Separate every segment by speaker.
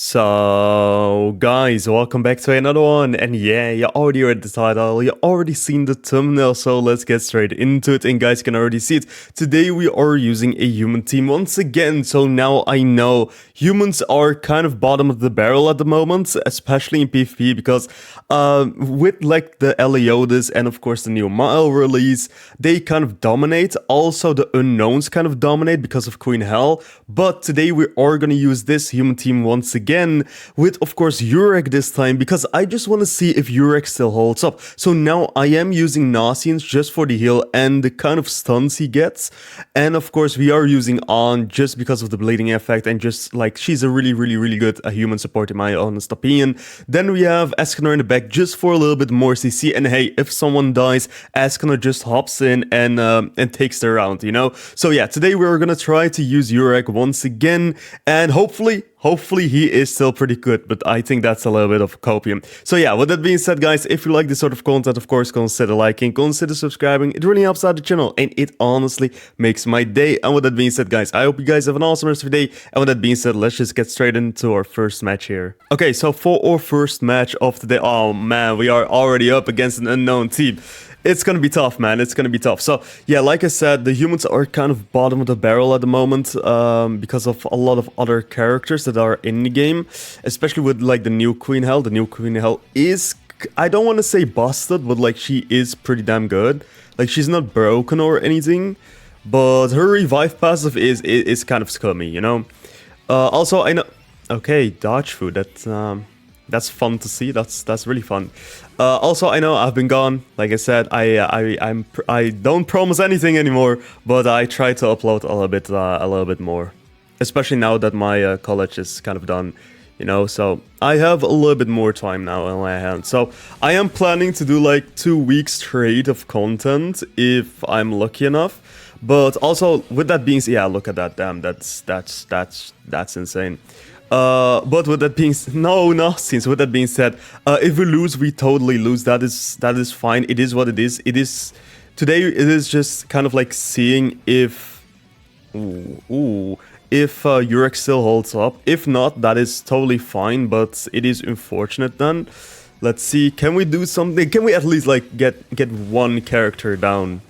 Speaker 1: So, guys, welcome back to another one, and yeah, you already read the title, you already seen the thumbnail, so let's get straight into it, and guys, you can already see it. Today we are using a human team once again, so now I know humans are kind of bottom of the barrel at the moment, especially in PvP, because with like the Eliodas and of course the new Mile release, they kind of dominate, also the unknowns kind of dominate because of Queen Hell, but today we are gonna use this human team once again, with of course UREK this time, because I just want to see if UREK still holds up. So now I am using Nasians just for the heal and the kind of stuns he gets, and of course we are using On just because of the bleeding effect, and just like she's a really good human support in my honest opinion. Then we have Escanor in the back just for a little bit more CC, and hey, if someone dies, Escanor just hops in and takes the round, you know? So yeah, today we're gonna try to use UREK once again, and hopefully he is still pretty good, but I think that's a little bit of copium. So yeah, with that being said, guys, if you like this sort of content, of course, consider liking, consider subscribing. It really helps out the channel, and it honestly makes my day. And with that being said, guys, I hope you guys have an awesome rest of your day. And with that being said, let's just get straight into our first match here. Okay, so for our first match of the day, oh man, we are already up against an unknown team. It's gonna be tough, man. It's gonna be tough. So yeah, like I said, the humans are kind of bottom of the barrel at the moment, because of a lot of other characters that are in the game, especially with like the new Queen Hell. The new Queen Hell is, I don't want to say busted, but like she is pretty damn good. Like she's not broken or anything, but her revive passive is kind of scummy, you know. Also, I know. Okay, dodge food. That's fun to see. That's really fun. Also, I know I've been gone. Like I said, I don't promise anything anymore, but I try to upload a little bit more, especially now that my college is kind of done, you know. So I have a little bit more time now on my hands. So I am planning to do like 2 weeks straight of content if I'm lucky enough. But also with that being said, yeah, look at that, damn, that's insane. But with that being with that being said, if we lose, we totally lose. That is fine. It is what it is. It is today. It is just kind of like seeing if if UREK still holds up. If not, that is totally fine. But it is unfortunate. Then let's see. Can we do something? Can we at least like get one character down?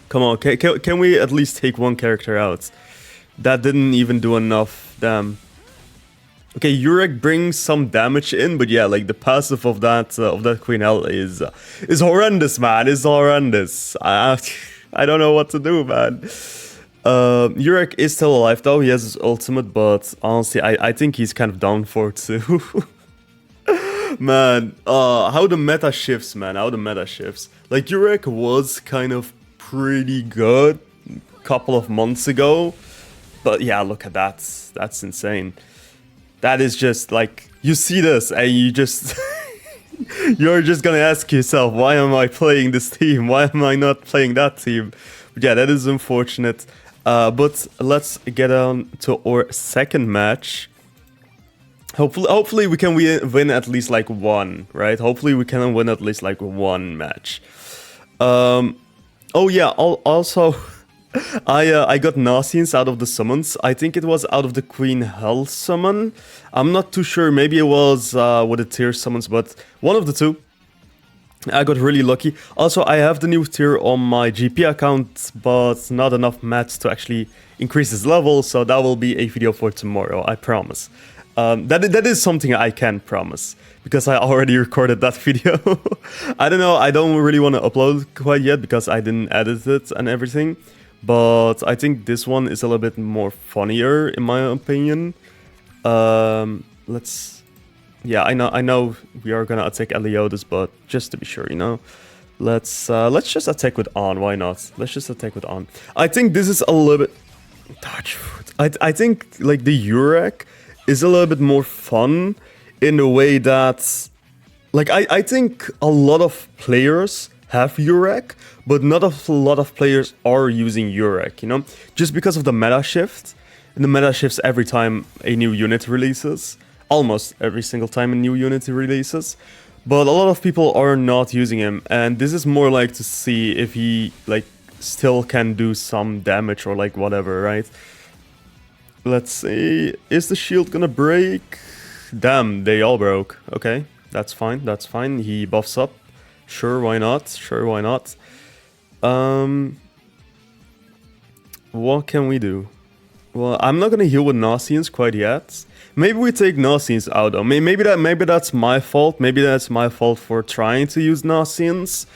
Speaker 1: Come on. Can we at least take one character out? That didn't even do enough. Damn. Okay, UREK brings some damage in, but yeah, like the passive of that Queen Hell is horrendous, man. It's horrendous. I don't know what to do, man. UREK is still alive though. He has his ultimate, but honestly, I think he's kind of down for too. Man, how the meta shifts, man. How the meta shifts. Like UREK was kind of pretty good a couple of months ago. But yeah, look at that. That's insane. That is just like, you see this and you just, you're just gonna ask yourself, why am I playing this team? Why am I not playing that team? But yeah, that is unfortunate. But let's get on to our second match. Hopefully we can win at least like one, right? Hopefully we can win at least like one match. Oh yeah, also... I got Nasians out of the summons. I think it was out of the Queen Hell summon. I'm not too sure. Maybe it was with the tier summons, but one of the two. I got really lucky. Also, I have the new tier on my GP account, but not enough mats to actually increase his level, so that will be a video for tomorrow, I promise. That is something I can promise, because I already recorded that video. I don't know, I don't really want to upload quite yet, because I didn't edit it and everything. But I think this one is a little bit more funnier, in my opinion. Let's... Yeah, I know we are gonna attack Eliodas, but just to be sure, you know. Let's just attack with On, why not? Let's just attack with On. I think this is a little bit... I think, like, the UREK is a little bit more fun in the way that... Like, I think a lot of players have UREK, but not a lot of players are using UREK, you know? Just because of the meta shift. And the meta shifts every time a new unit releases. Almost every single time a new unit releases. But a lot of people are not using him. And this is more like to see if he, like, still can do some damage or, like, whatever, right? Let's see. Is the shield gonna break? Damn, they all broke. Okay, that's fine. That's fine. He buffs up. Sure, why not? Sure, why not? What can we do? Well, I'm not gonna heal with Nasians quite yet. Maybe we take Nasians out though. Maybe that's my fault. Maybe that's my fault for trying to use Nasians.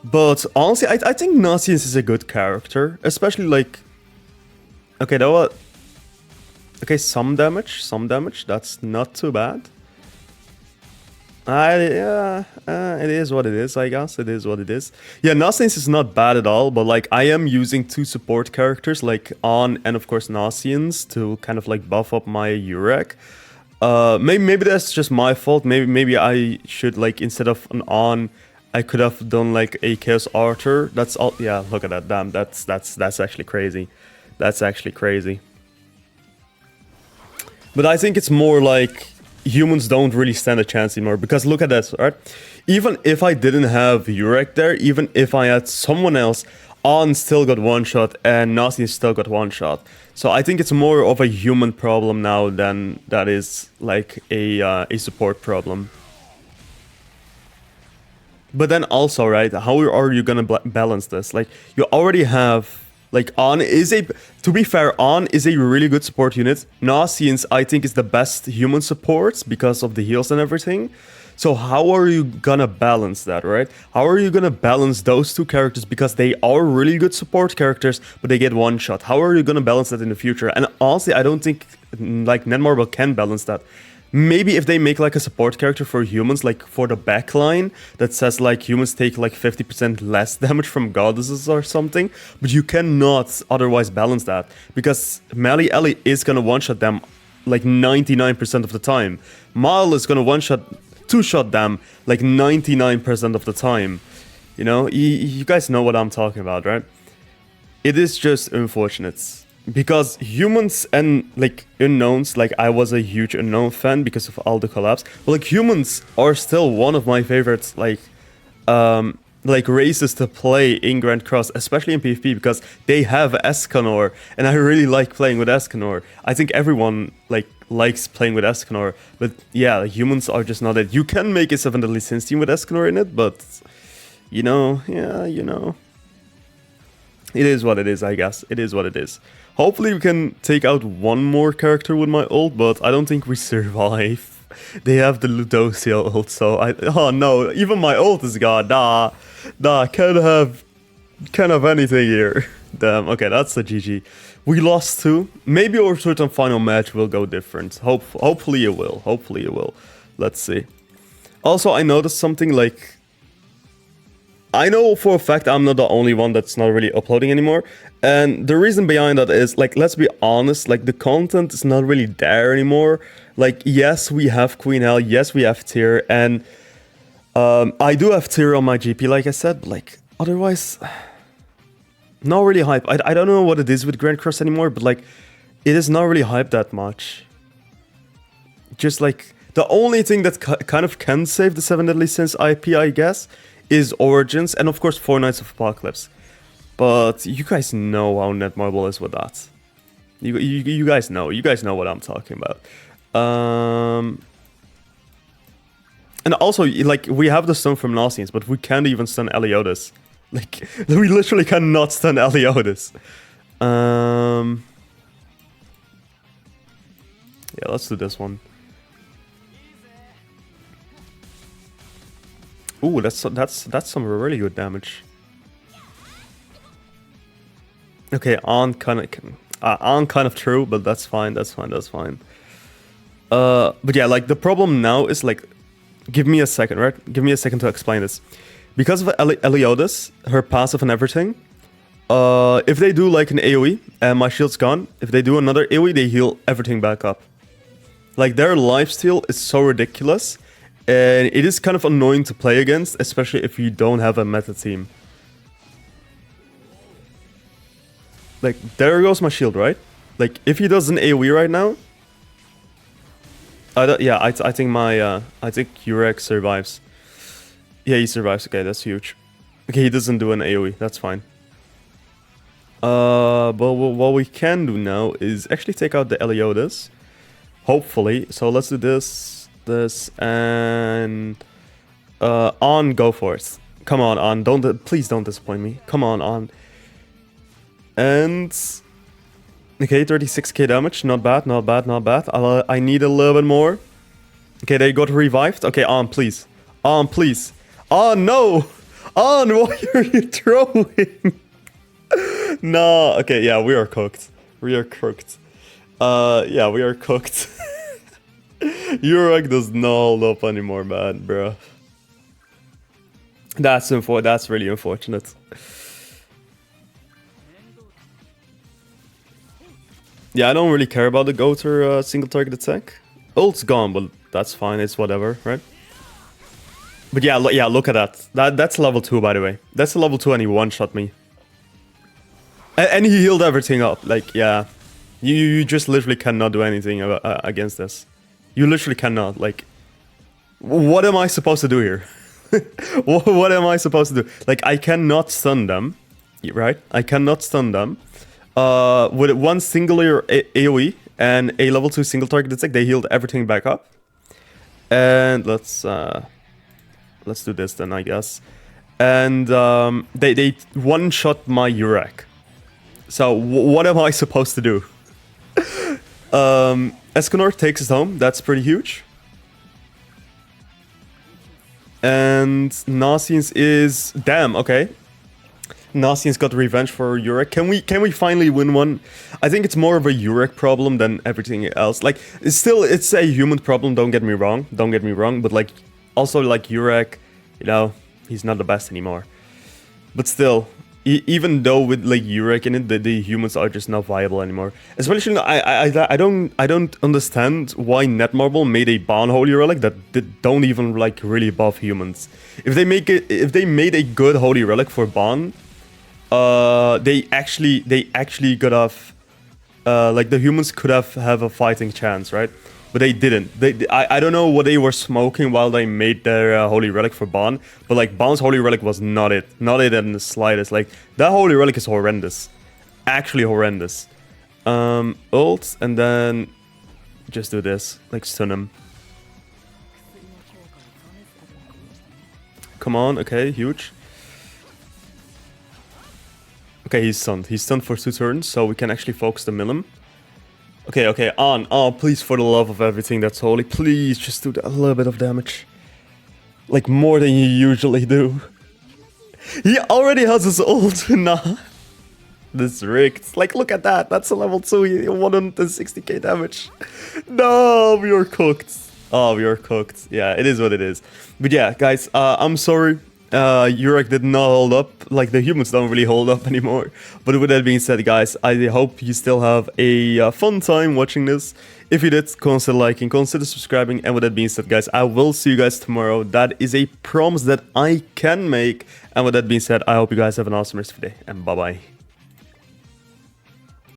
Speaker 1: But honestly, I think Nasians is a good character, especially like. Okay, that was. Okay, some damage. That's not too bad. Yeah, it is what it is, I guess. It is what it is. Yeah, Nasians is not bad at all, but like I am using 2 support characters, like On and of course Nasians, to kind of like buff up my UREK. Maybe that's just my fault. Maybe I should like instead of an On, I could have done like a Chaos Archer. That's all. Yeah, look at that. Damn, that's actually crazy. That's actually crazy. But I think it's more like humans don't really stand a chance anymore, because look at this, right? Even if I didn't have UREK there, even if I had someone else, On still got one shot and Nazi still got one shot. So I think it's more of a human problem now than that is like a support problem. But then also, right, how are you gonna balance this? Like, you already have... Like, On is a... To be fair, On is a really good support unit. Nasians, I think, is the best human support because of the heals and everything. So how are you gonna balance that, right? How are you gonna balance those 2 characters? Because they are really good support characters, but they get one shot. How are you gonna balance that in the future? And honestly, I don't think, like, Netmarble can balance that. Maybe if they make like a support character for humans, like for the backline, that says like humans take like 50% less damage from goddesses or something, but you cannot otherwise balance that, because Melee Ellie is gonna one-shot them like 99% of the time. Mal is gonna one-shot, two-shot them like 99% of the time. You know, you guys know what I'm talking about, right? It is just unfortunate. Because humans and like unknowns, like I was a huge unknown fan because of all the collabs, but like humans are still one of my favorites like races to play in Grand Cross, especially in PvP, because they have Escanor and I really like playing with Escanor. I think everyone like likes playing with Escanor, but yeah, humans are just not it. You can make a 7 Deadly Sins team with Escanor in it, but you know, yeah, you know. It is what it is, I guess. It is what it is. Hopefully we can take out one more character with my ult, but I don't think we survive. They have the Ludosia ult, so oh no, even my ult is gone. Nah, can't have anything here. Damn, okay, that's a GG. We lost 2. Maybe our certain final match will go different. Hopefully it will. Hopefully it will. Let's see. Also, I noticed something like... I know for a fact I'm not the only one that's not really uploading anymore. And the reason behind that is, like, let's be honest, like, the content is not really there anymore. Like, yes, we have Queen Hell, yes, we have Tyr, and I do have Tyr on my GP, like I said, but, like, otherwise, not really hype. I don't know what it is with Grand Cross anymore, but, like, it is not really hyped that much. Just, like, the only thing that kind of can save the 7 Deadly Sins IP, I guess, is Origins, and of course 4 Nights of Apocalypse. But you guys know how Netmarble is with that. You guys know. You guys know what I'm talking about. And also, like, we have the stun from Nasians, but we can't even stun Eliotis. Like, we literally cannot stun Eliotis. Yeah, let's do this one. Ooh, that's some really good damage. Okay, on kind of true, but that's fine. That's fine. But yeah, like the problem now is like, give me a second, right? Give me a second to explain this. Because of Eliotis, her passive and everything, if they do like an AoE and my shield's gone, if they do another AoE, they heal everything back up. Like, their lifesteal is so ridiculous, and it is kind of annoying to play against, especially if you don't have a meta team. Like, there goes my shield, right? Like, if he does an AoE right now, I think I think UREK survives. Yeah, he survives. Okay, that's huge. Okay, he doesn't do an AoE. That's fine. But what we can do now is actually take out the Eliodas. Hopefully. So let's do this, and on, go for it. Come on, please don't disappoint me. Come on. And okay, 36k damage. Not bad. I need a little bit more. Okay, they got revived. Okay, on, please. On, please. On, no! On, why are you throwing? No, okay, yeah, we are cooked. Yeah, we are cooked. UREK does not hold up anymore, man, bro. That's really unfortunate. Yeah, I don't really care about the Goater single target attack. Ult's gone, but that's fine, it's whatever, right? But yeah, look at that. That's level 2, by the way. That's a level 2 and he one-shot me. And he healed everything up. Like, yeah. You just literally cannot do anything against this. You literally cannot. Like, what am I supposed to do here? What am I supposed to do? Like, I cannot stun them. Right? I cannot stun them. With one singular AoE and a level 2 single target attack, they healed everything back up. And let's do this then, I guess. And they one-shot my UREK. So what am I supposed to do? Escanor takes us home. That's pretty huge. And Nasians is... Damn, okay. Nasians got revenge for UREK. Can we finally win one? I think it's more of a UREK problem than everything else. Like, it's a human problem, don't get me wrong. But like, also like UREK, you know, he's not the best anymore. But still... Even though with like UREK in it, the humans are just not viable anymore. Especially, I don't understand why Netmarble made a Ban Holy Relic that don't even like really buff humans. If they made a good Holy Relic for Ban, they actually could have, like the humans could have a fighting chance, right? But they didn't. I don't know what they were smoking while they made their Holy Relic for Ban. But like Ban's Holy Relic was not it. Not it in the slightest. Like that Holy Relic is horrendous. Actually horrendous. Ult and then just do this. Like stun him. Come on, okay, huge. Okay, he's stunned. He's stunned for 2 turns, so we can actually focus the Milim. Okay, on. Oh, please, for the love of everything that's holy, please just do a little bit of damage. Like, more than you usually do. He already has his ult. Nah. This is rigged. Like, look at that. That's a level 2. He 160k damage. No, we are cooked. Oh, we are cooked. Yeah, it is what it is. But yeah, guys, I'm sorry. UREK did not hold up. Like, the humans don't really hold up anymore. But with that being said, guys, I hope you still have a fun time watching this. If you did, consider liking, consider subscribing. And with that being said, guys, I will see you guys tomorrow. That is a promise that I can make. And with that being said, I hope you guys have an awesome rest of the day. And bye-bye.